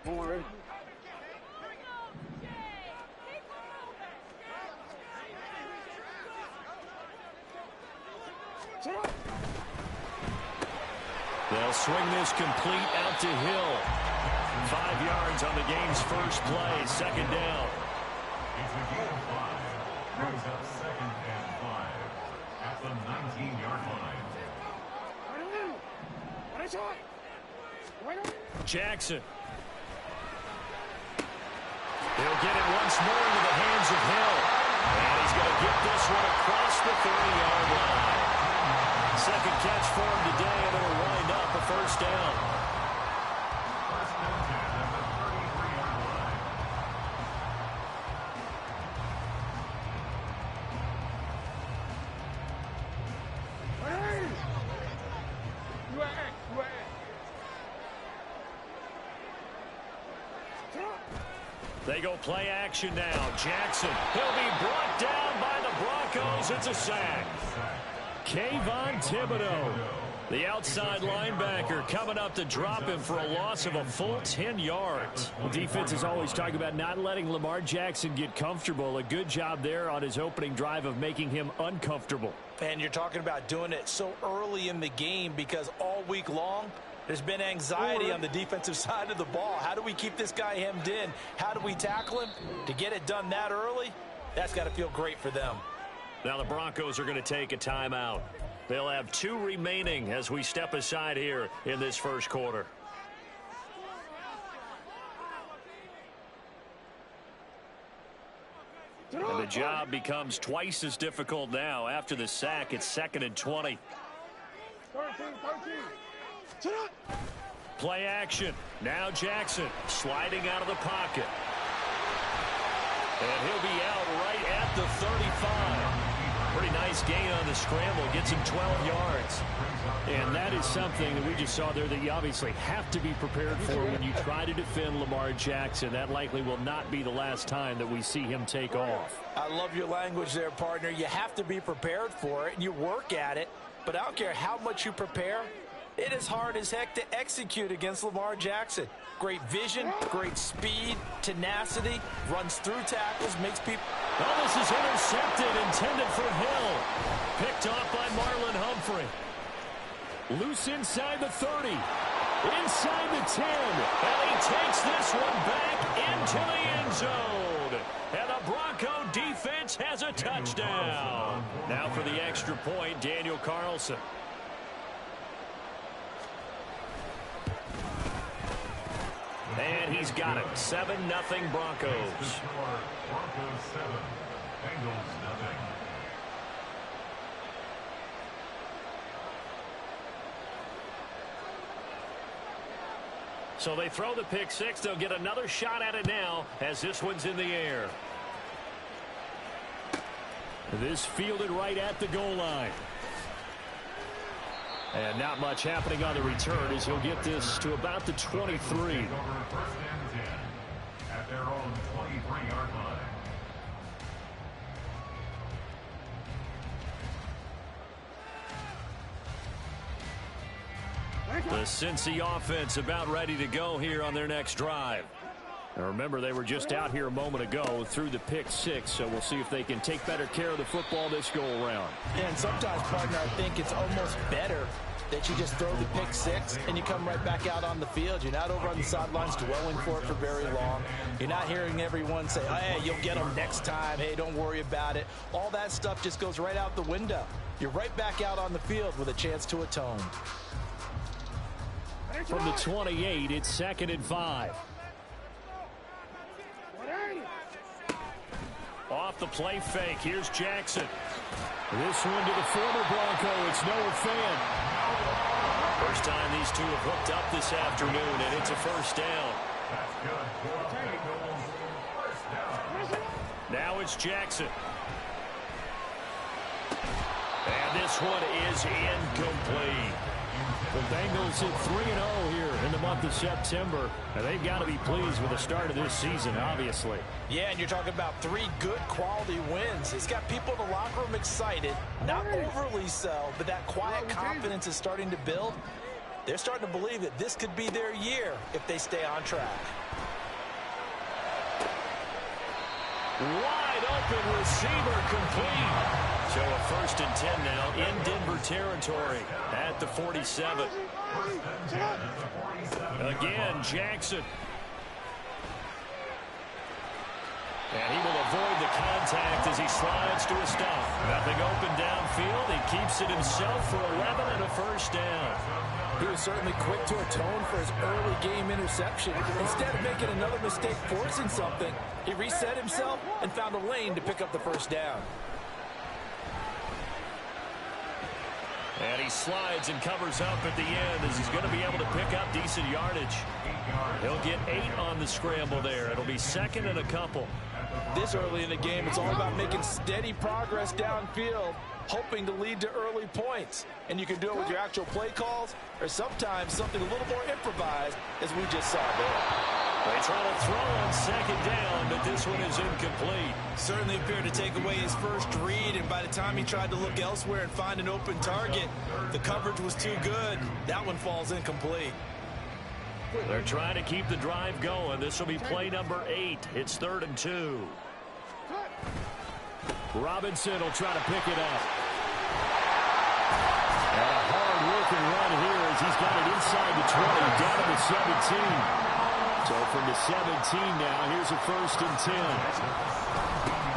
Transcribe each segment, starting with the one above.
They'll swing this complete out to Hill. 5 yards on the game's first play. Second down. It's a gain of 5. Brings up 2nd and 5 at the 19-yard line. Jackson. He'll get it once more into the hands of Hill. And he's going to get this one across the 30-yard line. Second catch for him today, and it'll wind up a first down. First and 10 at the 33-yard line. They go play action now. Jackson. He'll be brought down by the Broncos. It's a sack. Kayvon Thibodeau, the outside linebacker, coming up to drop him for a loss of a full 10 yards. The defense is always talking about not letting Lamar Jackson get comfortable. A good job there on his opening drive of making him uncomfortable. And you're talking about doing it so early in the game because all week long, there's been anxiety on the defensive side of the ball. How do we keep this guy hemmed in? How do we tackle him? To get it done that early, that's got to feel great for them. Now the Broncos are going to take a timeout. They'll have 2 remaining as we step aside here in this first quarter. And the job becomes twice as difficult now. After the sack, it's 2nd and 20. Play action. Now Jackson sliding out of the pocket. And he'll be out right at the 35. Pretty nice gain on the scramble. Gets him 12 yards. And that is something that we just saw there that you obviously have to be prepared for when you try to defend Lamar Jackson. That likely will not be the last time that we see him take off. I love your language there, partner. You have to be prepared for it, and you work at it. But I don't care how much you prepare. It is hard as heck to execute against Lamar Jackson. Great vision, great speed, tenacity, runs through tackles, makes people... Oh, this is intercepted, intended for Hill. Picked off by Marlon Humphrey. Loose inside the 30. Inside the 10. And he takes this one back into the end zone. And the Bronco defense has a touchdown. Now for the extra point, Daniel Carlson. And he's got it. 7-0 Broncos. Broncos 7, Bengals 0. So they throw the pick six. They'll get another shot at it now as this one's in the air. This fielded right at the goal line. And not much happening on the return as he'll get this to about the 23. First and 10 at their own 23-yard line. The Cincy offense about ready to go here on their next drive. Now remember, they were just out here a moment ago through the pick six, so we'll see if they can take better care of the football this go around. And sometimes, partner, I think it's almost better that you just throw the pick six and you come right back out on the field. You're not over on the sidelines dwelling for it for very long. You're not hearing everyone say, hey, you'll get them next time. Hey, don't worry about it. All that stuff just goes right out the window. You're right back out on the field with a chance to atone. From the 28, it's 2nd and 5. Off the play fake, here's Jackson. This one to the former Bronco, it's Noah Fant. First time these two have hooked up this afternoon, and it's a first down. That's good for Bengals. First down. Now it's Jackson. And this one is incomplete. The Bengals hit 3-0 here in the month of September. And they've got to be pleased with the start of this season, obviously. Yeah, and you're talking about 3 good quality wins. It's got people in the locker room excited, not overly so, but that quiet confidence is starting to build. They're starting to believe that this could be their year if they stay on track. Wide open receiver complete. So a 1st and 10 now in Denver territory at the 47. Again, Jackson. And he will avoid the contact as he slides to a stop. Nothing open downfield. He keeps it himself for 11 and a 1st down. He was certainly quick to atone for his early game interception. Instead of making another mistake forcing something, he reset himself and found a lane to pick up the 1st down. And he slides and covers up at the end as he's going to be able to pick up decent yardage. He'll get 8 on the scramble there. It'll be 2nd and a couple. This early in the game, it's all about making steady progress downfield, hoping to lead to early points. And you can do it with your actual play calls or sometimes something a little more improvised, as we just saw there. They try to throw on 2nd down, but this one is incomplete. Certainly appeared to take away his first read, and by the time he tried to look elsewhere and find an open target, the coverage was too good. That one falls incomplete. They're trying to keep the drive going. This will be play number 8. It's 3rd and 2. Robinson will try to pick it up. And a hard-working run here as he's got it inside the 20, down to the 17. So from the 17 now, here's a 1st and 10.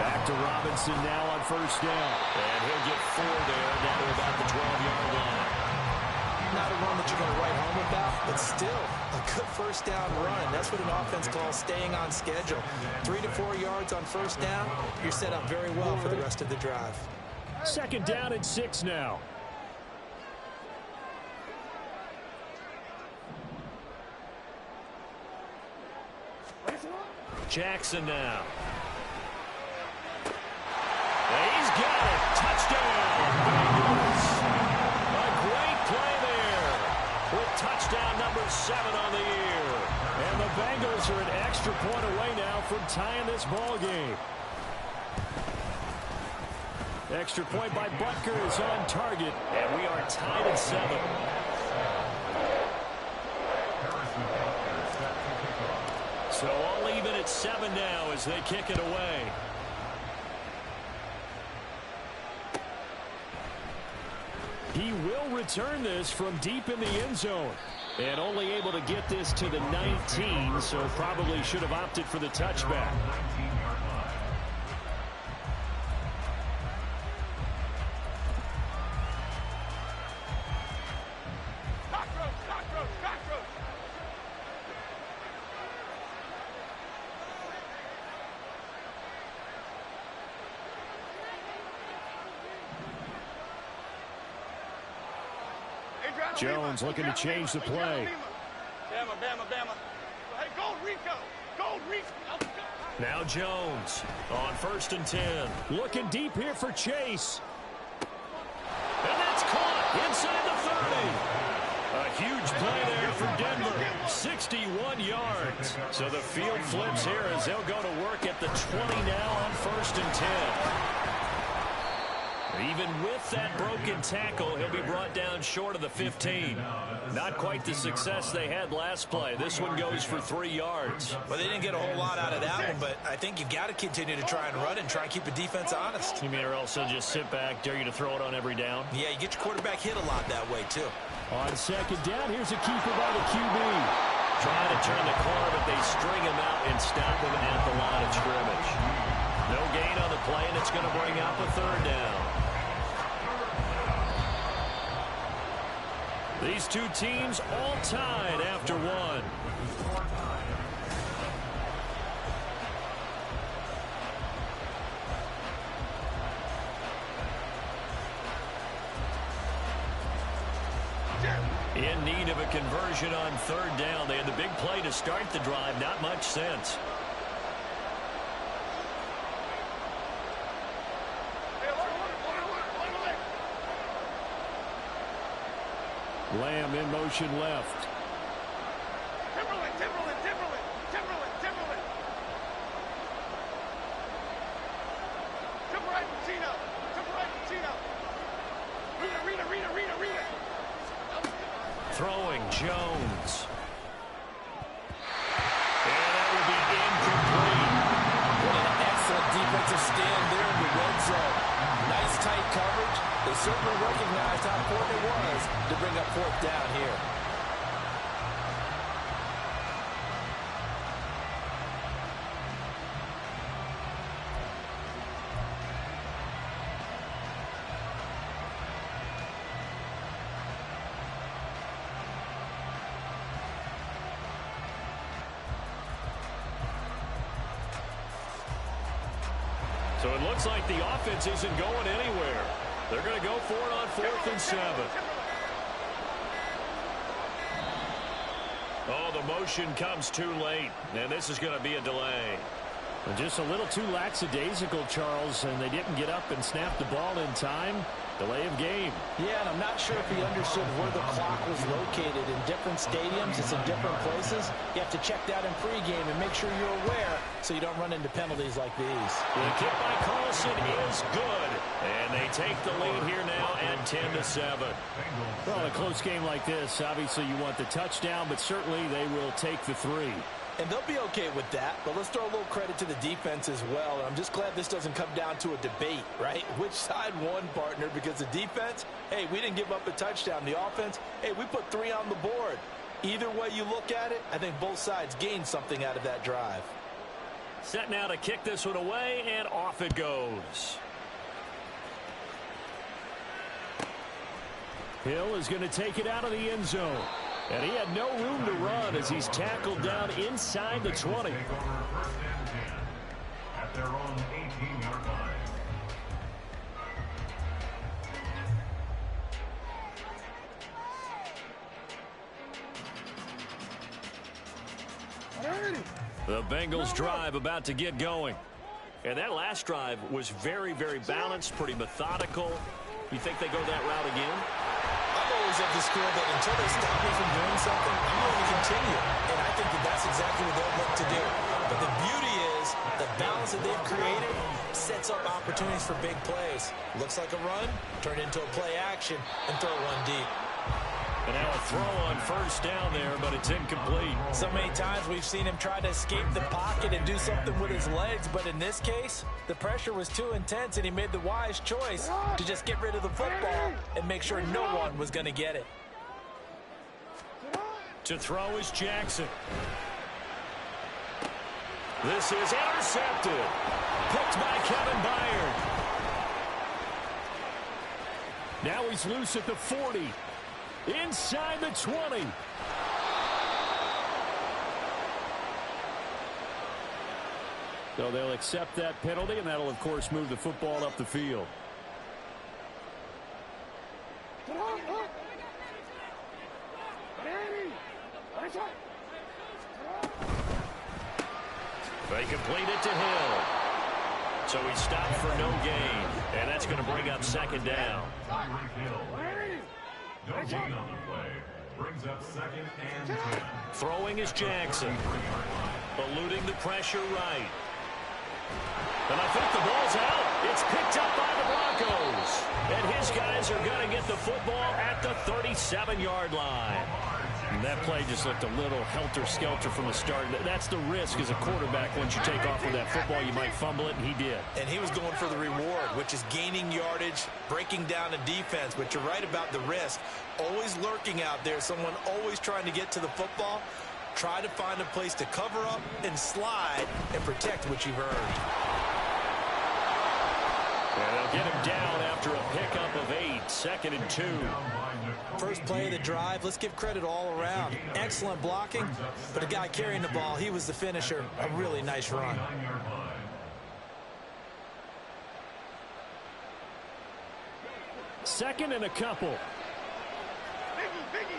Back to Robinson now on 1st down. And he'll get 4 there, down to about the 12-yard line. Not a run that you're going to write home about, but still a good 1st down run. That's what an offense calls staying on schedule. 3 to 4 yards on 1st down, you're set up very well for the rest of the drive. 2nd down and 6 now. Jackson now. He's got it. Touchdown. Bengals. A great play there with touchdown number 7 on the year. And the Bengals are an extra point away now from tying this ball game. Extra point by Butker is on target, and we are tied at 7. So all even at 7 now as they kick it away. He will return this from deep in the end zone. And only able to get this to the 19, so probably should have opted for the touchback. Jones looking to change the play. Bama. Hey, Gold Rico. Now Jones on 1st and 10. Looking deep here for Chase. And that's caught inside the 30. A huge play there for Denver. 61 yards. So the field flips here as they'll go to work at the 20 now on 1st and 10. Even with that broken tackle, he'll be brought down short of the 15. Not quite the success they had last play. This one goes for 3 yards. Well, they didn't get a whole lot out of that one, but I think you've got to continue to try and run and try and keep the defense honest. You mean or else they'll just sit back, dare you to throw it on every down? Yeah, you get your quarterback hit a lot that way, too. On 2nd down, here's a keeper by the QB. Trying to turn the corner, but they string him out and stop him at the line of scrimmage. No gain on the play, and it's going to bring up a 3rd down. These two teams all tied after 1. In need of a conversion on 3rd down. They had the big play to start the drive. Not much sense. Lamb in motion left. Timberland. Jump right, Pacino. Rita. Throwing Jones. And that will be incomplete. What an excellent certainly recognized how important it was to bring up fourth down here. So it looks like the offense isn't going anywhere. They're going to go for it on 4th and 7. Oh, the motion comes too late, and this is going to be a delay. And just a little too lackadaisical, Charles, and they didn't get up and snap the ball in time. Delay of game. Yeah, and I'm not sure if he understood where the clock was located. In different stadiums, it's in different places. You have to check that in pregame and make sure you're aware so you don't run into penalties like these. The kick by Carlson is good, and they take the lead here now at 10-7. Well, a close game like this, obviously you want the touchdown, but certainly they will take the 3. And they'll be okay with that, but let's throw a little credit to the defense as well. I'm just glad this doesn't come down to a debate, right? Which side won, partner? Because the defense, hey, we didn't give up a touchdown. The offense, hey, we put 3 on the board. Either way you look at it, I think both sides gained something out of that drive. Set now to kick this one away, and off it goes. Hill is going to take it out of the end zone. And he had no room to run as he's tackled down inside the 20. Take over 1st and 10 at their own 18-yard line. The Bengals drive about to get going. And that last drive was very, very balanced, pretty methodical. You think they go that route again? I'm always of the school that until they stop me from doing something, I'm going to continue. And I think that that's exactly what they'll look to do. But the beauty is the balance that they've created sets up opportunities for big plays. Looks like a run, turn into a play action, and throw one deep. And now a throw on 1st down there, but it's incomplete. So many times we've seen him try to escape the pocket and do something with his legs, but in this case, the pressure was too intense and he made the wise choice to just get rid of the football and make sure no one was going to get it. To throw is Jackson. This is intercepted. Picked by Kevin Byard. Now he's loose at the 40. Inside the 20. So they'll accept that penalty, and that'll, of course, move the football up the field. They complete it to Hill. So he stopped for no gain, and that's going to bring up 2nd down. No gain on the play. Brings up 2nd and 10. Throwing is Jackson. Eluding the pressure right. And I think the ball's out. It's picked up by the Broncos. And his guys are going to get the football at the 37-yard line. And that play just looked a little helter-skelter from the start. That's the risk as a quarterback. Once you take off with that football, you might fumble it, and he did. And he was going for the reward, which is gaining yardage, breaking down a defense. But you're right about the risk. Always lurking out there, someone always trying to get to the football. Try to find a place to cover up and slide and protect what you've earned. And they'll get him down after a pickup of 8, 2nd and 2. First play of the drive, let's give credit all around. Excellent blocking, but a guy carrying the ball, he was the finisher. A really nice run. Second and a couple. Biggie.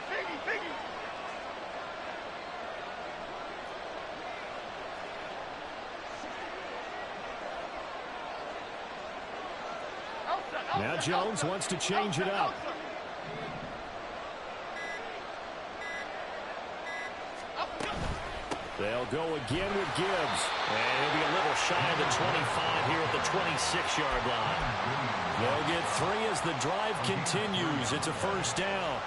Now Jones wants to change it up. They'll go again with Gibbs. And he'll be a little shy of the 25 here at the 26-yard line. They'll get 3 as the drive continues. It's a 1st down.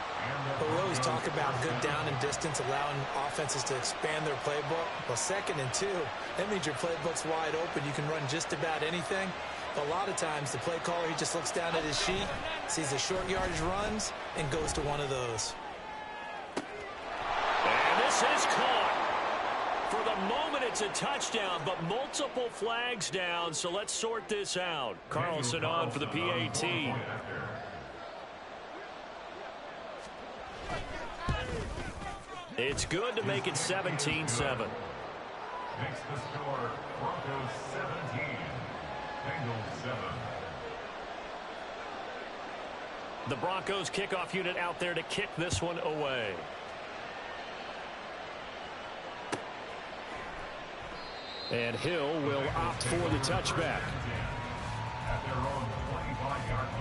But we always talk about good down and distance, allowing offenses to expand their playbook. Well, 2nd and 2, that means your playbook's wide open. You can run just about anything. A lot of times, the play caller, he just looks down at his sheet, sees the short yardage runs, and goes to one of those. And this is caught. For the moment, it's a touchdown, but multiple flags down, so let's sort this out. Carlson on for the PAT. It's good to make it 17-7. Makes the score Broncos 17, Bengals 7. The Broncos kickoff unit out there to kick this one away. And Hill will opt for the touchback. At their own 25-yard line.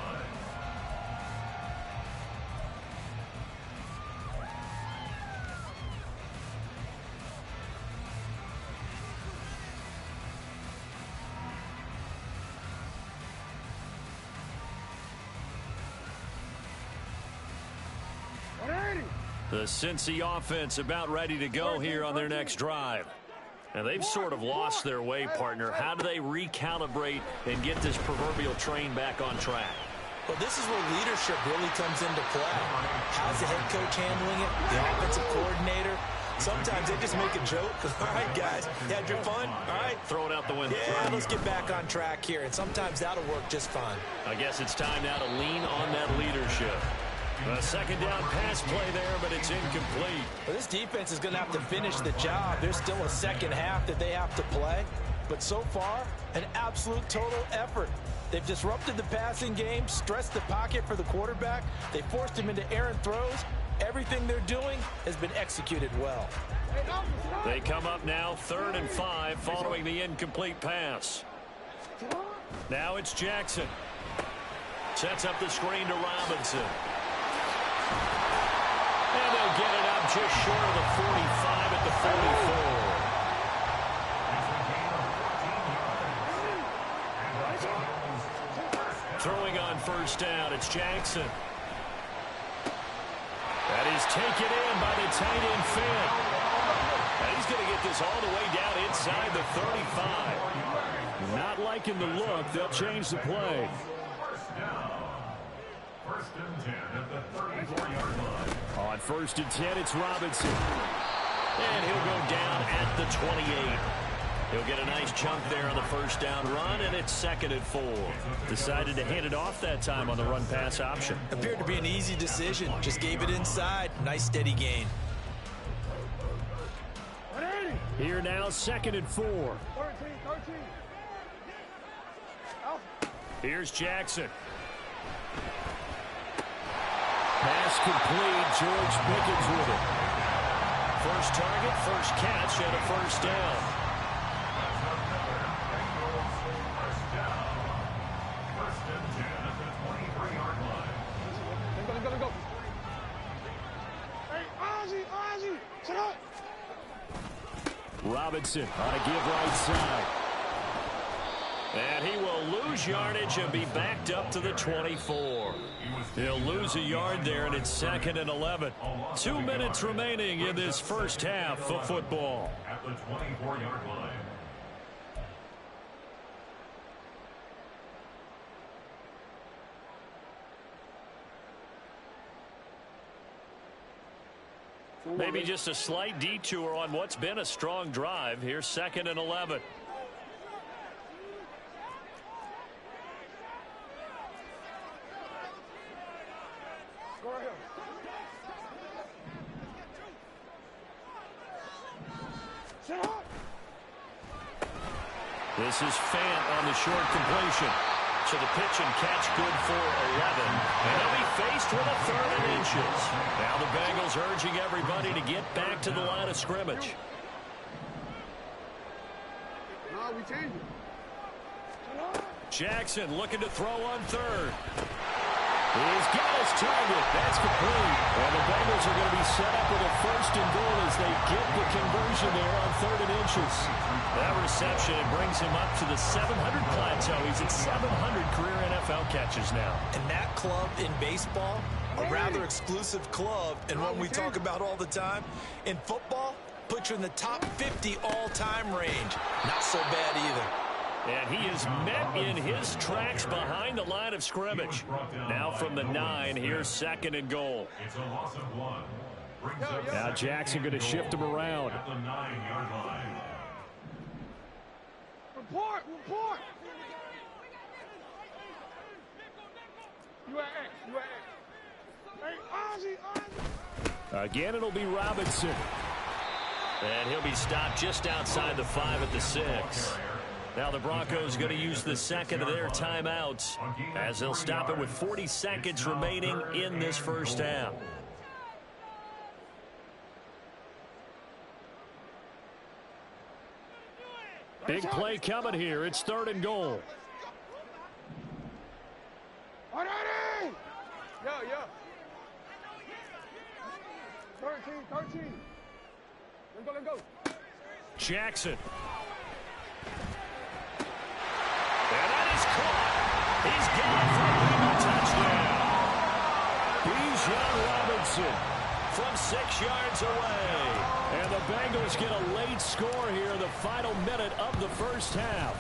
The Cincy offense about ready to go here on their next drive. And they've sort of lost their way, partner. How do they recalibrate and get this proverbial train back on track? Well, this is where leadership really comes into play. How's the head coach handling it? The offensive coordinator? Sometimes they just make a joke. All right, guys, you had your fun? All right. Throw it out the window. Yeah, let's get back on track here. And sometimes that'll work just fine. I guess it's time now to lean on that leadership. A second down pass play there, but it's incomplete. Well, this defense is going to have to finish the job. There's still a second half that they have to play. But so far, an absolute total effort. They've disrupted the passing game, stressed the pocket for the quarterback. They forced him into errant throws. Everything they're doing has been executed well. They come up now 3rd and 5 following the incomplete pass. Now it's Jackson. Sets up the screen to Robinson. And they'll get it up just short of the 45 at the 44. Throwing on first down, it's Jackson. That is taken in by the tight end Finn. And he's going to get this all the way down inside the 35. Not liking the look. They'll change the play. First and 10 at the 34-yard line. On 1st and 10, it's Robinson. And he'll go down at the 28. He'll get a nice chunk there on the first down run, and it's 2nd and 4. Decided to hand it off that time on the run-pass option. Appeared to be an easy decision. Just gave it inside. Nice steady gain. Here now, 2nd and 4. 13. Here's Jackson. Pass complete. George Pickens with it. First target, first catch, and a first down. First and 10 at the 23-yard line. Go. Hey, Ozzie, sit up. Robinson on a give right side. And he will lose yardage and be backed up to the 24. He'll lose a yard there, and it's 2nd and 11. 2 minutes remaining in this first half of football. At the 24-yard line. Maybe just a slight detour on what's been a strong drive. Here's 2nd and 11. This is Fant on the short completion. So the pitch and catch good for 11. And they'll be faced with a 3rd and inches. Now the Bengals urging everybody to get back to the line of scrimmage. No, we change it. Jackson looking to throw on 3rd. He's got his target. That's complete. And the Bengals are going to be set up with a 1st and goal as they get the conversion there on 3rd and inches. That reception, it brings him up to the 700 plateau. He's at 700 career NFL catches now. And that club in baseball, a rather exclusive club, and one we talk about all the time. In football, put you in the top 50 all-time range. Not so bad either. And he is met in his tracks behind the line of scrimmage. Now from the 9, here's 2nd and goal. It's a loss of 1. Now Jackson going to shift him around. At the 9-yard line. Report! You at X. Hey, Ozzy! Again, it'll be Robinson. And he'll be stopped just outside the 5 at the 6. Now the Broncos going to use the 2nd of their timeouts as they'll stop it with 40 seconds remaining in this first half. Big play coming here. It's 3rd and goal. Yeah. 13. Let's go. Jackson. And that is caught. He's gone for a Bengal touchdown. Bijan Robinson from 6 yards away. And the Bengals get a late score here in the final minute of the first half.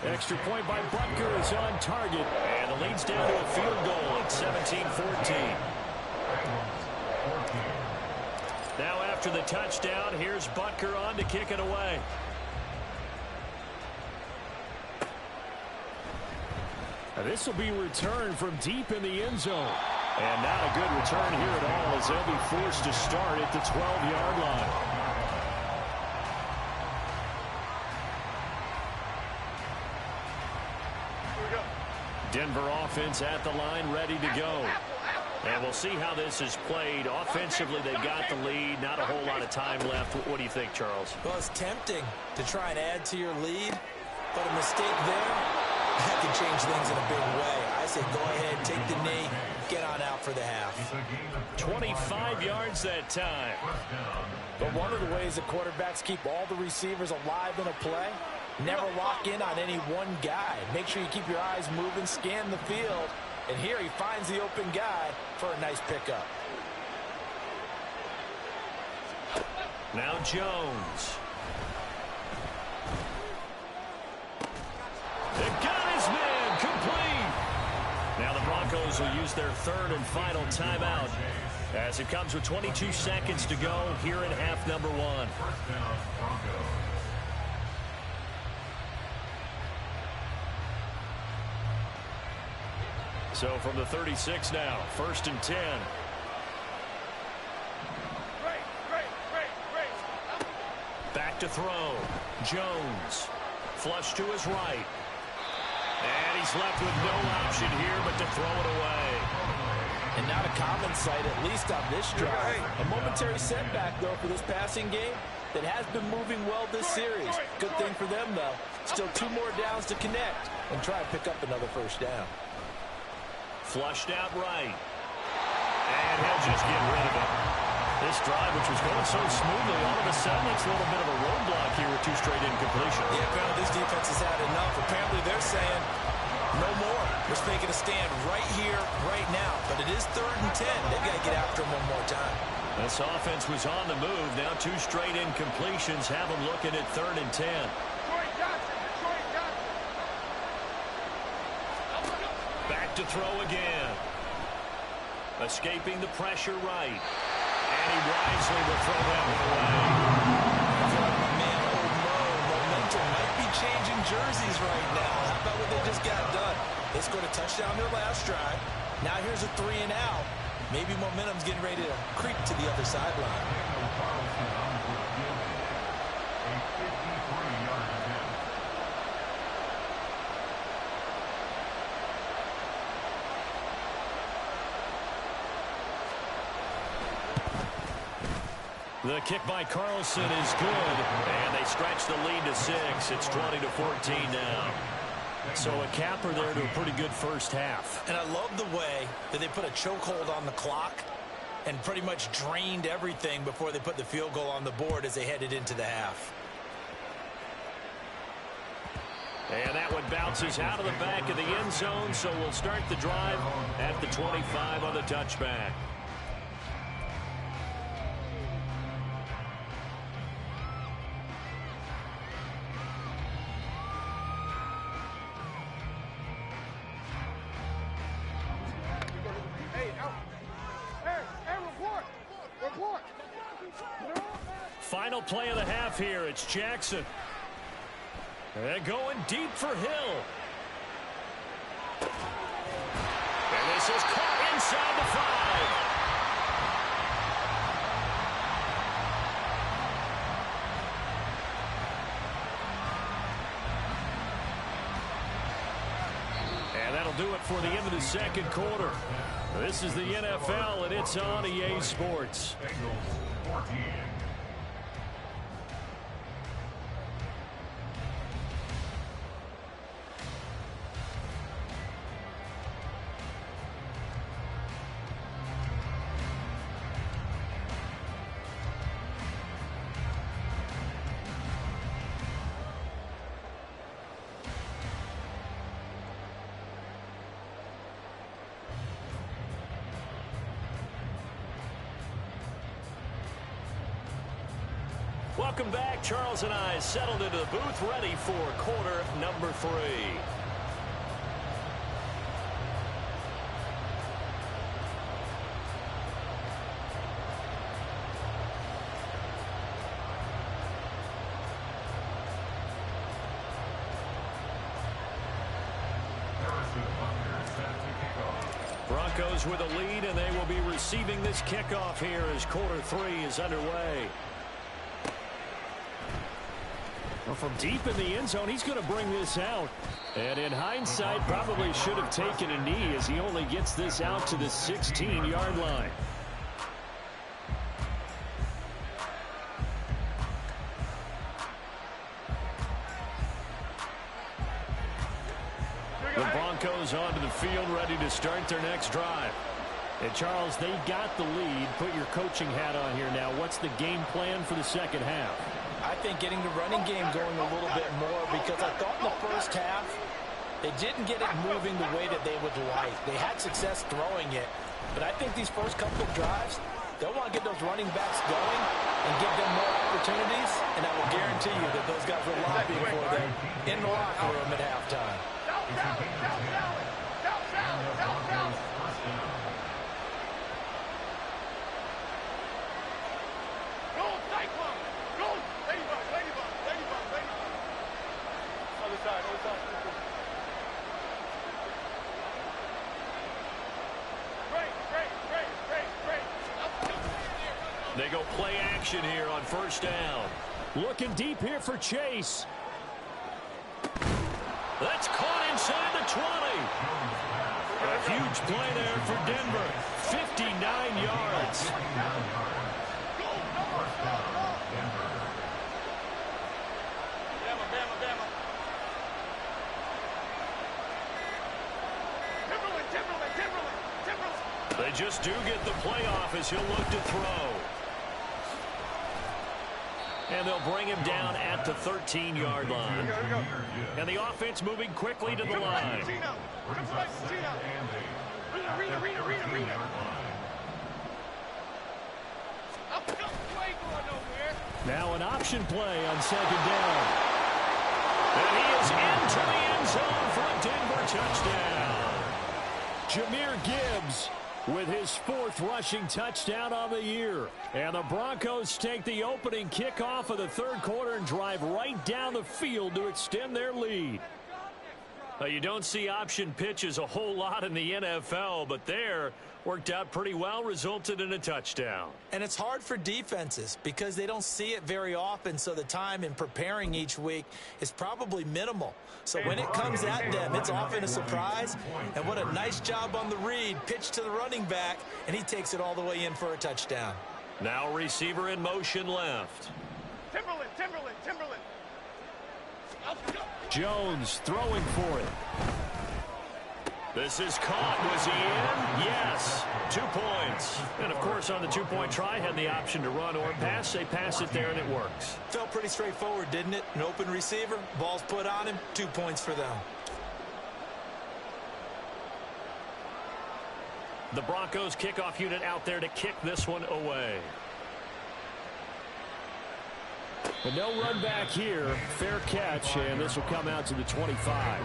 Extra point by Butker is on target. And the lead's down to a field goal at 17-14. Now after the touchdown, here's Butker on to kick it away. This will be returned from deep in the end zone. And not a good return here at all as they'll be forced to start at the 12-yard line. Denver offense at the line, ready to go. And we'll see how this is played. Offensively, they got the lead. Not a whole lot of time left. What do you think, Charles? Well, it's tempting to try and add to your lead, but a mistake there, that can change things in a big way. I say go ahead, take the knee, get on out for the half. 25 yards that time. But one of the ways that quarterbacks keep all the receivers alive in a play, never lock in on any one guy. Make sure you keep your eyes moving, scan the field. And here he finds the open guy for a nice pickup. Now Jones. They got his man complete. Now the Broncos will use their 3rd and final timeout as it comes with 22 seconds to go here in half number 1. So from the 36 now, 1st and 10. Back to throw. Jones. Flush to his right. And he's left with no option here but to throw it away. And not a common sight, at least on this drive. A momentary setback, though, for this passing game that has been moving well this series. Good thing for them, though. Still 2 more downs to connect and try and pick up another first down. Flushed out right. And he'll just get rid of it. This drive, which was going so smoothly, all of a sudden it's a little bit of a roadblock here with 2 straight incompletions. Yeah, apparently this defense has had enough. Apparently they're saying no more. We're making a stand right here, right now. But it is 3rd and 10. They've got to get after him one more time. This offense was on the move. Now 2 straight incompletions have them looking at 3rd and 10. Back to throw again. Escaping the pressure right. And he wisely will throw that one away. Man, oh no, momentum might be changing jerseys right now. How about what they just got done? They scored a touchdown their last drive. Now here's a 3 and out. Maybe momentum's getting ready to creep to the other sideline. The kick by Carlson is good, and they stretch the lead to 6. It's 20-14 now. So a capper there to a pretty good first half. And I love the way that they put a chokehold on the clock and pretty much drained everything before they put the field goal on the board as they headed into the half. And that one bounces out of the back of the end zone, so we'll start the drive at the 25 on the touchback. final play of the half here. It's Jackson. And going deep for Hill. And this is caught inside the 5. And that'll do it for the end of the second quarter. This is the NFL, and it's on EA Sports. Bengals 14. Welcome back. Charles and I settled into the booth, ready for quarter number 3. Broncos with a lead, and they will be receiving this kickoff here as quarter 3 is underway. Well, from deep in the end zone, he's going to bring this out. And in hindsight, probably should have taken a knee as he only gets this out to the 16-yard line. The Broncos onto the field, ready to start their next drive. And Charles, they got the lead. Put your coaching hat on here now. What's the game plan for the second half? I think getting the running game going a little bit more, because I thought in the first half they didn't get it moving the way that they would like. They had success throwing it, but I think these first couple of drives, they'll want to get those running backs going and give them more opportunities, and I will guarantee you that those guys will lobbying for them in the locker room at halftime. They go play action here on first down. Looking deep here for Chase. That's caught inside the 20. A huge play there for Denver. 59 yards. They just do get the playoff as he'll look to throw. And they'll bring him down at the 13-yard line. And the offense moving quickly to the line. Now an option play on second down. And he is into the end zone for a Denver touchdown. Jahmyr Gibbs with his 4th rushing touchdown on the year. And the Broncos take the opening kickoff of the third quarter and drive right down the field to extend their lead. You don't see option pitches a whole lot in the NFL, but there worked out pretty well, resulted in a touchdown. And it's hard for defenses because they don't see it very often, so the time in preparing each week is probably minimal. So when it comes at them, it's often a surprise. And what a nice job on the read. Pitch to the running back, and he takes it all the way in for a touchdown. Now receiver in motion left. Timberland. Jones throwing for it. This is caught. Was he in? Yes. 2 points. And, of course, on the two-point try, had the option to run or pass. They pass it there, and it works. Felt pretty straightforward, didn't it? An open receiver, ball's put on him, 2 points for them. The Broncos kickoff unit out there to kick this one away. But no run back here. Fair catch, and this will come out to the 25.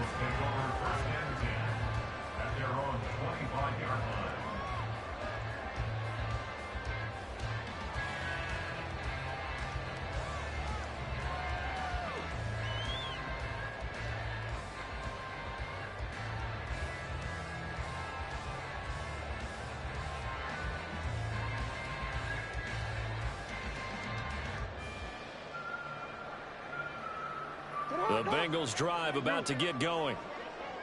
The Bengals drive about to get going.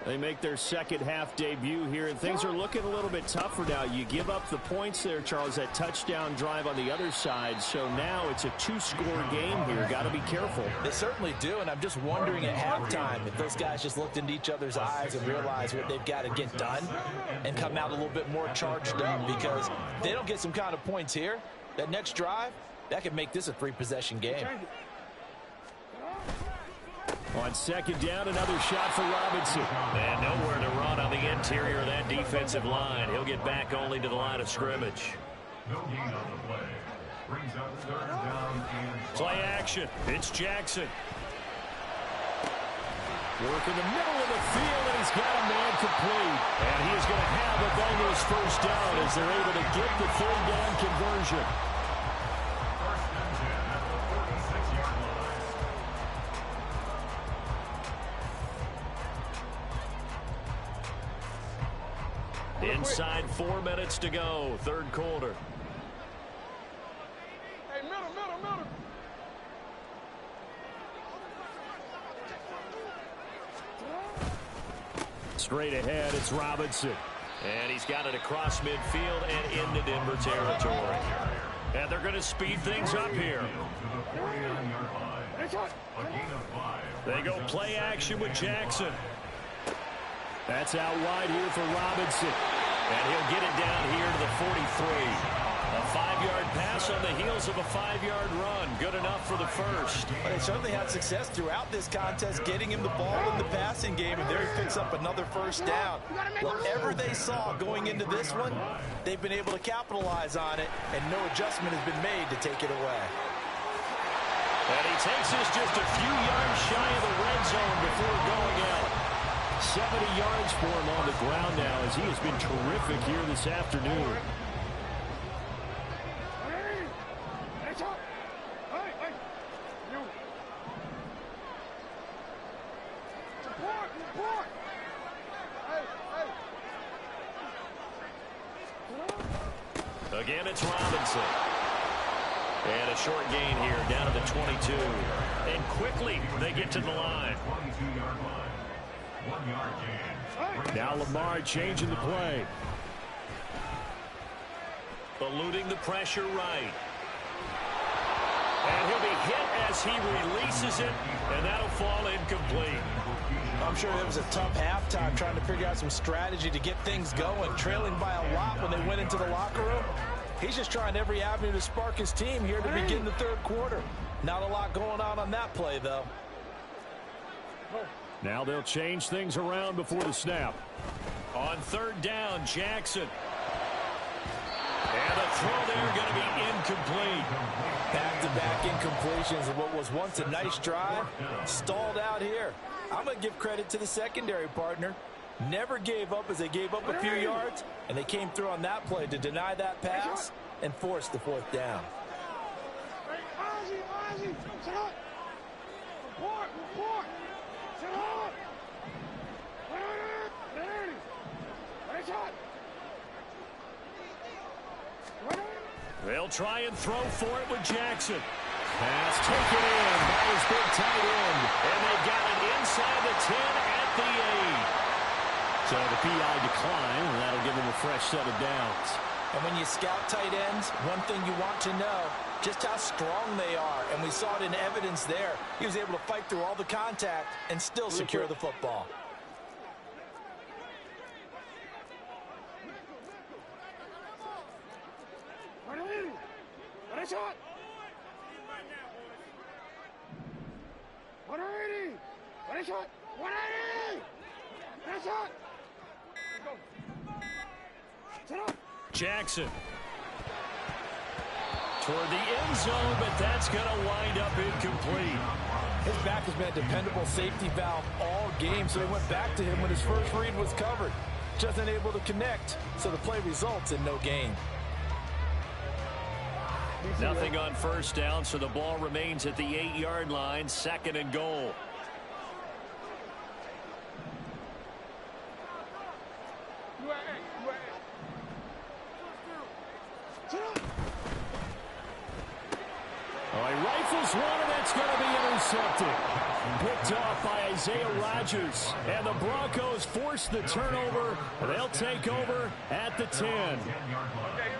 They make their second half debut here, and things are looking a little bit tougher now. You give up the points there, Charles, that touchdown drive on the other side. So now it's a two-score game here. Got to be careful. They certainly do, and I'm just wondering at halftime if those guys just looked into each other's eyes and realized what they've got to get done and come out a little bit more charged up, because if they don't get some kind of points here, that next drive, that could make this a three-possession game. On second down, another shot for Robinson. And nowhere to run on the interior of that defensive line. He'll get back only to the line of scrimmage. No gain on the play. Brings up third down and Play action. It's Jackson. Work in the middle of the field, and he's got a man complete. And he is going to have the Bengals first down as they're able to get the third down conversion. first and 10 at the 46-yard line. Inside 4 minutes to go, third quarter. Hey, middle. Straight ahead, it's Robinson. And he's got it across midfield and into Denver territory. And they're going to speed things up here. To the 49-yard line. A gain of 5. They go play action with Jackson. That's out wide here for Robinson. And he'll get it down here to the 43. A 5-yard pass on the heels of a 5-yard run. Good enough for the first. But they certainly had success throughout this contest, getting him the ball in the passing game, and there he picks up another first down. Whatever they saw going into this one, they've been able to capitalize on it, and no adjustment has been made to take it away. And he takes this just a few yards shy of the red zone before going out. 70 yards for him on the ground now, as he has been terrific here this afternoon. Again, it's Robinson. And a short gain here down to the 22. And quickly they get to the line. 22-yard line. 1-yard gain. Now Lamar changing the play. Eluding the pressure right. And he'll be hit as he releases it, and that'll fall incomplete. I'm sure it was a tough halftime trying to figure out some strategy to get things going, trailing by a lot when they went into the locker room. He's just trying every avenue to spark his team here to begin the third quarter. Not a lot going on that play, though. Now they'll change things around before the snap. On third down, Jackson. And the throw there going to be incomplete. Back-to-back incompletions of what was once a nice drive, stalled out here. I'm going to give credit to the secondary partner. Never gave up as they gave up a few yards, and they came through on that play to deny that pass and force the fourth down. They'll try and throw for it with Jackson. Pass taken in by his big tight end. And they've got it inside the 10 at the 8. So the PI decline, and that'll give him a fresh set of downs. And when you scout tight ends, one thing you want to know, just how strong they are. And we saw it in evidence there. He was able to fight through all the contact and still secure the football. Shot. 180. One shot. 180. One shot. Go. Jackson. Toward the end zone, but that's going to wind up incomplete. His back has been a dependable safety valve all game, so they went back to him when his first read was covered. Just unable to connect, so the play results in no gain. Nothing on first down, so the ball remains at the 8-yard line, second and goal. Oh, he rifles one, and that's going to be intercepted. Picked off by Isaiah Rodgers. And the Broncos force the turnover. They'll take over at the 10.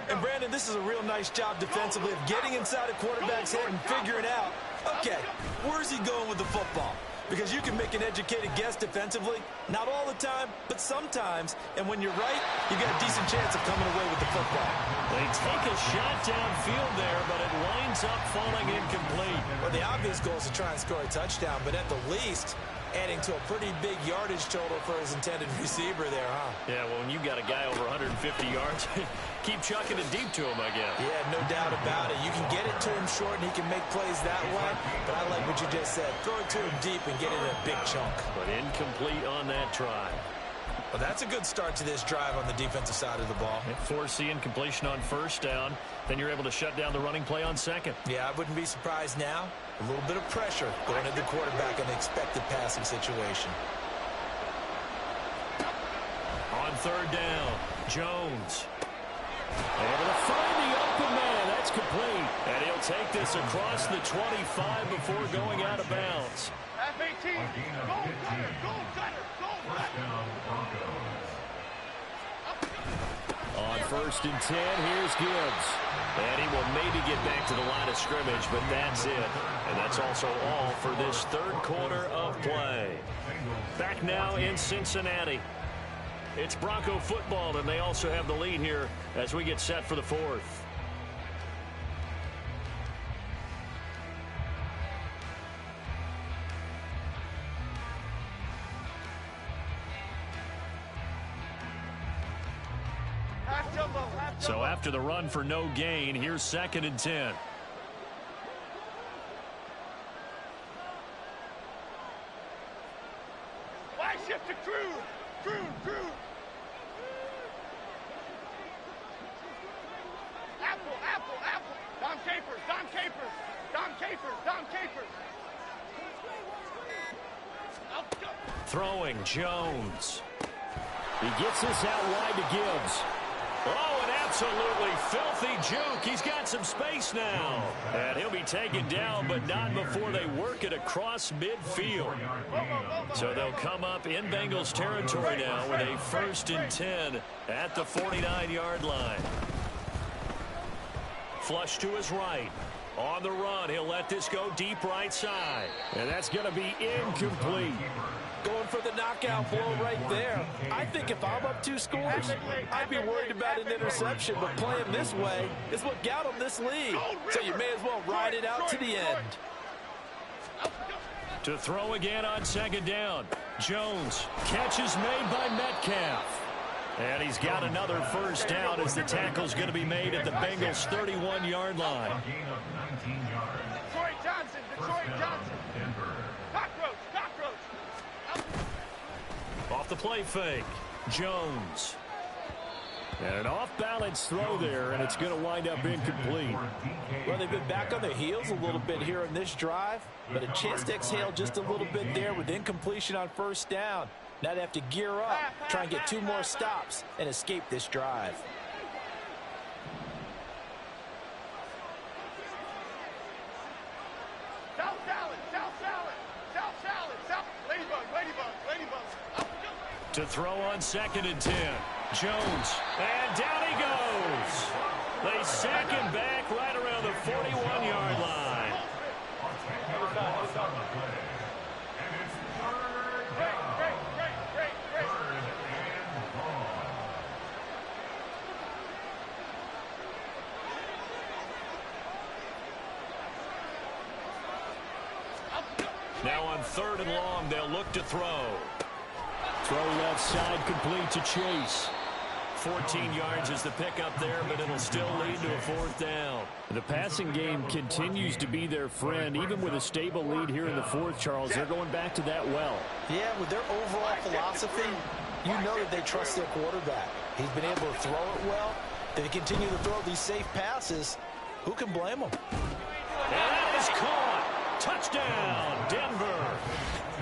And, Brandon, this is a real nice job defensively of getting inside a quarterback's head and figuring out, okay, where's he going with the football? Because you can make an educated guess defensively, not all the time, but sometimes. And when you're right, you got a decent chance of coming away with the football. They take a shot downfield there, but it winds up falling incomplete. Well, the obvious goal is to try and score a touchdown, but at the least, adding to a pretty big yardage total for his intended receiver there, huh? Yeah, well, when you got a guy over 150 yards, keep chucking it deep to him, I guess. Yeah, no doubt about it. You can get it to him short, and he can make plays that way. But I like what you just said. Throw it to him deep and get it in a big chunk. But incomplete on that try. Well, that's a good start to this drive on the defensive side of the ball. Force the incompletion on first down. Then you're able to shut down the running play on second. Yeah, I wouldn't be surprised now. A little bit of pressure going at the quarterback in an expected passing situation. On third down, Jones. Able to find the open man. That's complete. And he'll take this across the 25 before going out of bounds. F-18, go cutter, go cutter, go cutter. On first and 10, here's Gibbs. And he will maybe get back to the line of scrimmage, but that's it. And that's also all for this third quarter of play. Back now in Cincinnati. It's Bronco football, and they also have the lead here as we get set for the fourth. So after the run for no gain, here's second and 10. Wide shift to Cruz. Apple. Dom Capers. Throwing, Jones. He gets this out wide to Gibbs. Oh, an absolutely filthy juke. He's got some space now. And he'll be taken down, but not before they work it across midfield. So they'll come up in Bengals territory now with a first and 10 at the 49-yard line. Flush to his right. On the run, he'll let this go deep right side. And that's going to be incomplete. Going for the knockout blow right there. I think if I'm up 2 scores, I'd be worried about an interception, but playing this way is what got him this lead. So you may as well ride it out to the end. To throw again on second down. Jones. Catch is made by Metcalf. And he's got another first down as the tackle's going to be made at the Bengals' 31-yard line. Detroit Johnson. Cockroach. Off the play fake. Jones. And an off-balance throw there, and it's going to wind up incomplete. Well, they've been back on their heels a little bit here in this drive, but a chance to exhale just a little bit there with incompletion on first down. Now they have to gear up, try and get 2 more stops, and escape this drive. South salad. Ladybug. To throw on second and 10. Jones. And down he goes. They sack him back right around the 41-yard line. Now on third and long, they'll look to throw. Throw left side complete to Chase. 14 yards is the pickup there, but it'll still lead to a fourth down. The passing game continues to be their friend. Even with a stable lead here in the fourth, Charles, they're going back to that well. Yeah, with their overall philosophy, you know that they trust their quarterback. He's been able to throw it well. They continue to throw these safe passes. Who can blame them? And that is caught. Touchdown, Denver.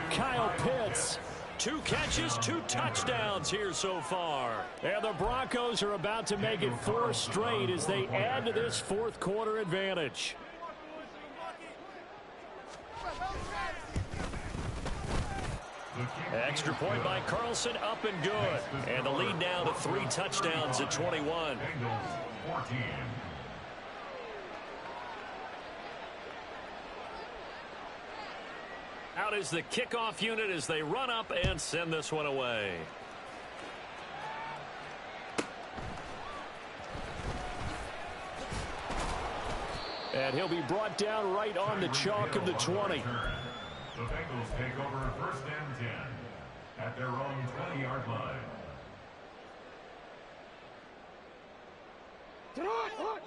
Kyle Pitts. 2 catches, 2 touchdowns here so far. And the Broncos are about to make it 4 straight as they add to this fourth quarter advantage. Extra point by Carlson, up and good. And the lead now to 3 touchdowns at 21. Bengals 14. Out is the kickoff unit as they run up and send this one away. And he'll be brought down right on the chalk of the 20. The Bengals take over 1st and 10 at their own 20-yard line.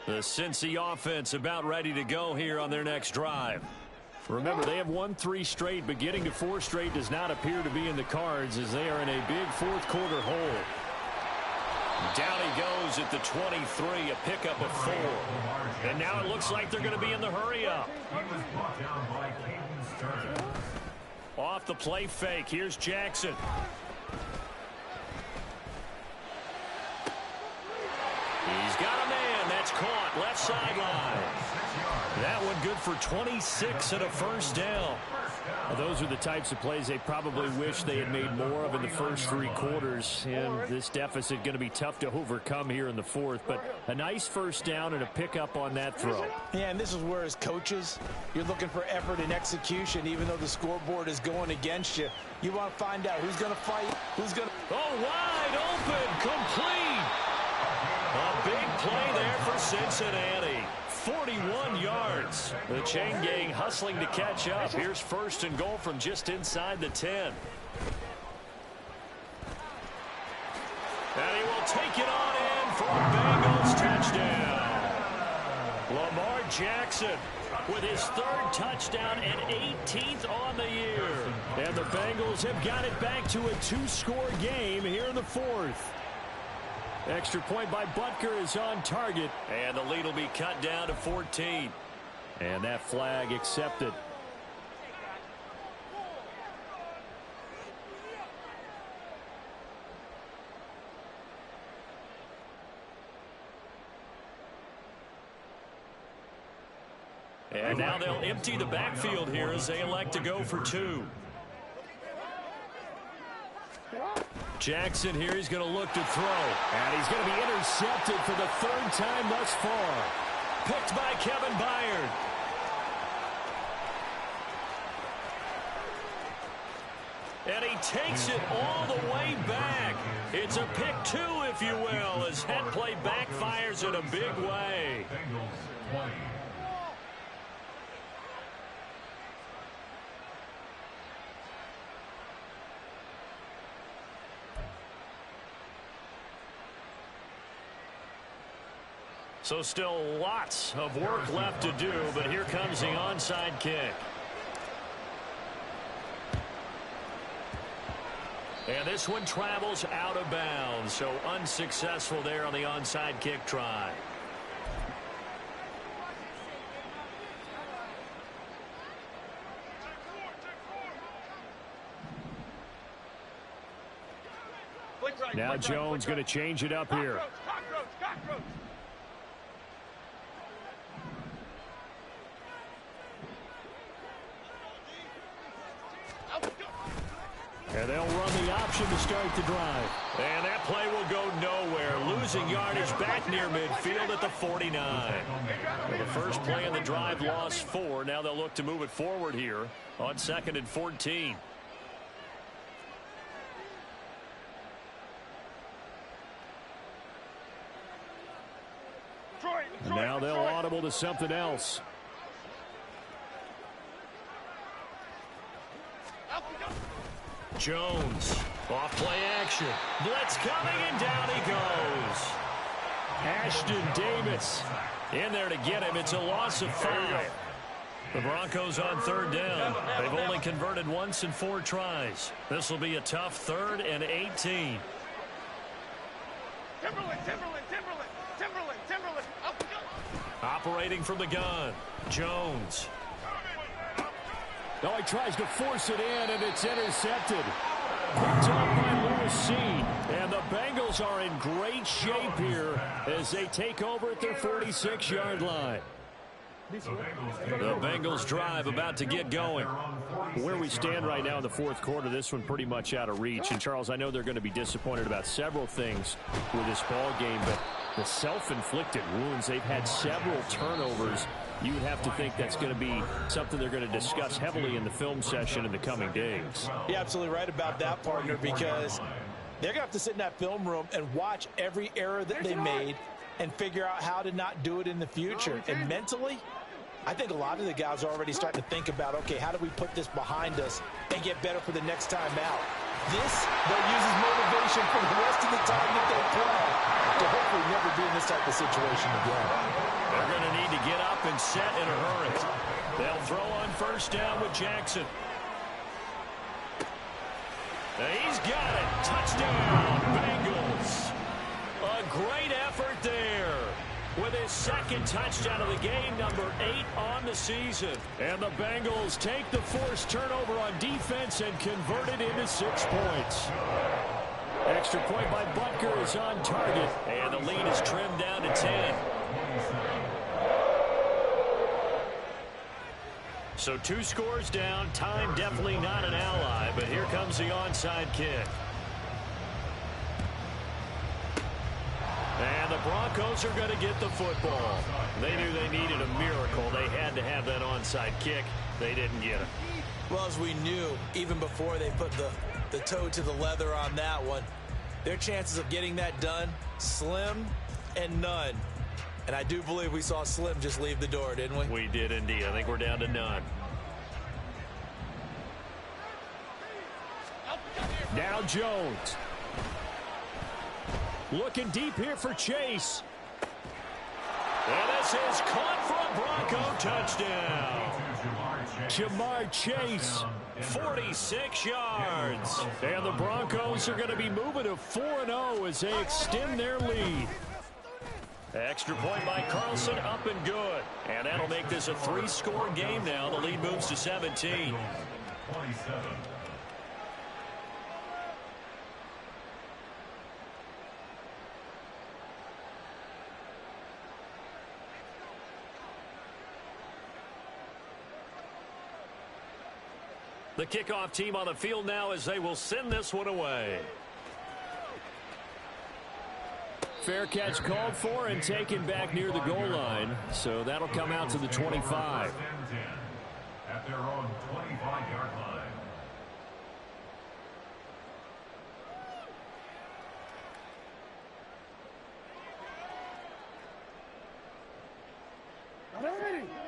The Cincy offense about ready to go here on their next drive. Remember, they have won 3 straight, but getting to 4 straight does not appear to be in the cards as they are in a big 4th quarter hole. Down he goes at the 23, a pickup of 4. And now it looks like they're going to be in the hurry-up. He was brought down by Caden Stern. Off the play fake, here's Jackson. He's got a man, that's caught, left sideline. That one good for 26 and a first down. Well, those are the types of plays they probably wish they had made more of in the first 3 quarters. And this deficit going to be tough to overcome here in the 4th. But a nice first down and a pickup on that throw. Yeah, and this is where as coaches, you're looking for effort and execution. Even though the scoreboard is going against you, you want to find out who's going to fight, who's going to... Oh, wide open, complete. A big play there for Cincinnati. 41 yards. The chain gang hustling to catch up. Here's 1st and goal from just inside the 10. And he will take it on in for a Bengals touchdown. Lamar Jackson with his 3rd touchdown and 18th on the year. And the Bengals have got it back to a 2-score game here in the 4th. Extra point by Butker is on target. And the lead will be cut down to 14. And that flag accepted. And now they'll empty the backfield here as they elect to go for 2. Jackson here, he's going to look to throw. And he's going to be intercepted for the 3rd time thus far. Picked by Kevin Byard. And he takes it all the way back. It's a pick 2, if you will, as that play backfires in a big way. Bengals 20. So still lots of work left to do, but here comes the onside kick. And this one travels out of bounds, so unsuccessful there on the onside kick try. Now Jones going to change it up here. And they'll run the option to start the drive. And that play will go nowhere. Losing yardage back near midfield at the 49. Well, the first play in the drive lost 4. Now they'll look to move it forward here on 2nd and 14. Now they'll audible to something else. Jones, off play action. Blitz coming, and down he goes. Ashton Davis in there to get him. It's a loss of 5. The Broncos on 3rd down. They've only converted once in 4 tries. This will be a tough 3rd and 18. Operating from the gun. Jones. Oh, he tries to force it in, and it's intercepted. Picked up by Lewis C. And the Bengals are in great shape here as they take over at their 46-yard line. The Bengals drive about to get going. Where we stand right now in the fourth quarter, this one pretty much out of reach. And, Charles, I know they're going to be disappointed about several things with this ball game, but the self-inflicted wounds, they've had several turnovers. You would have to think that's going to be something they're going to discuss heavily in the film session in the coming days. You're absolutely right about that, partner, because they're going to have to sit in that film room and watch every error that they made and figure out how to not do it in the future. And mentally, I think a lot of the guys are already starting to think about, okay, how do we put this behind us and get better for the next time out? This, they'll use as motivation for the rest of the time that they play to hopefully never be in this type of situation again. They're going to need to get up and set in a hurry. They'll throw on first down with Jackson. He's got it. Touchdown, Bengals. A great effort there with his second touchdown of the game, number 8 on the season. And the Bengals take the forced turnover on defense and convert it into 6 points. Extra point by Butker is on target, and the lead is trimmed down to 10. So 2 scores down. Time definitely not an ally, but here comes the onside kick. And the Broncos are going to get the football. They knew they needed a miracle. They had to have that onside kick. They didn't get it. Well, as we knew, even before they put the toe to the leather on that one, their chances of getting that done, slim and none. And I do believe we saw Slim just leave the door, didn't we? We did indeed. I think we're down to none. Now Jones. Looking deep here for Chase. And this is caught for a Bronco touchdown. Jamar Chase, 46 yards. And the Broncos are going to be moving to 4-0 as they extend their lead. Extra point by Carlson, up and good. And that'll make this a 3-score game now. The lead moves to 17. 27. The kickoff team on the field now as they will send this one away. Fair catch called for and taken back near the goal line. So that'll come out to the 25. At their own 25-yard line.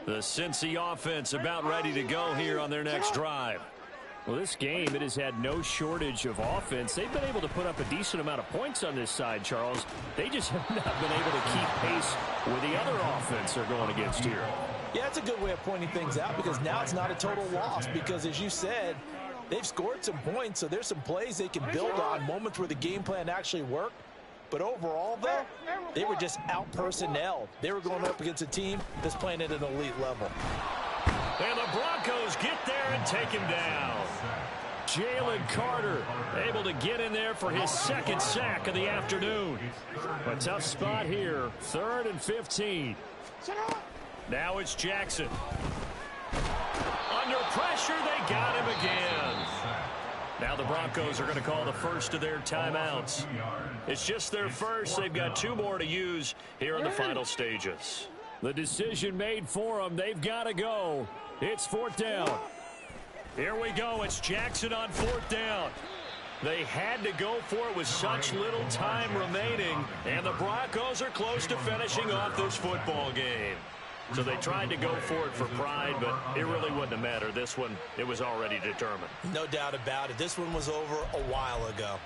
The Cincy offense about ready to go here on their next drive. Well, this game, it has had no shortage of offense. They've been able to put up a decent amount of points on this side, Charles. They just have not been able to keep pace with the other offense they're going against here. Yeah, it's a good way of pointing things out because now it's not a total loss because, as you said, they've scored some points, so there's some plays they can build on, moments where the game plan actually worked. But overall, though, they were just out-personnelled. They were going up against a team that's playing at an elite level. And the Broncos get there and take him down. Jalen Carter able to get in there for his second sack of the afternoon. A tough spot here, 3rd and 15. Now it's Jackson. Under pressure, they got him again. Now the Broncos are going to call the first of their timeouts. It's just their first. They've got 2 more to use here in the final stages. The decision made for them. They've got to go. It's 4th down. Here we go. It's Jackson on 4th down. They had to go for it with such little time remaining, and the Broncos are close to finishing off this football game. So they tried to go for it for pride, but it really wouldn't have mattered. This one, it was already determined. No doubt about it. This one was over a while ago.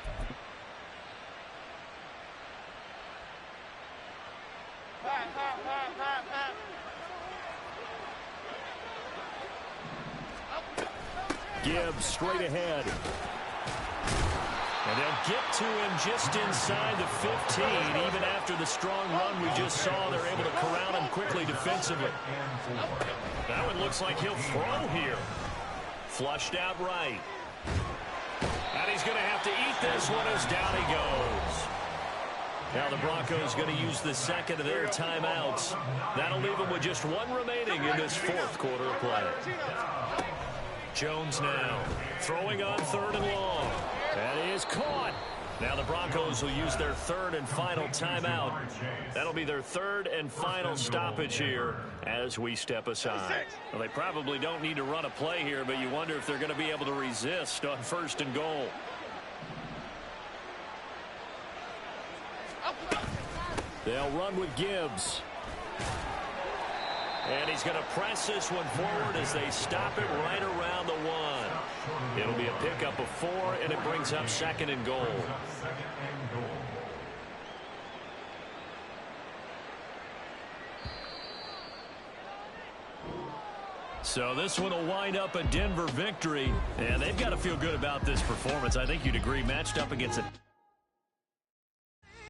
Gibbs straight ahead. And they'll get to him just inside the 15. Even after the strong run we just saw, they're able to corral him quickly defensively. That one looks like he'll throw here. Flushed out right. And he's going to have to eat this one as down he goes. Now the Broncos going to use the second of their timeouts. That'll leave them with just one remaining in this fourth quarter of play. Jones now throwing on 3rd and long. That is caught. Now the Broncos will use their third and final timeout. That'll be their third and final stoppage here as we step aside. Well, they probably don't need to run a play here, but you wonder if they're going to be able to resist on 1st and goal. They'll run with Gibbs. And he's going to press this one forward as they stop it right around the 1. It'll be a pickup of 4, and it brings up 2nd and goal. So this one will wind up a Denver victory, and they've got to feel good about this performance. I think you'd agree, matched up against a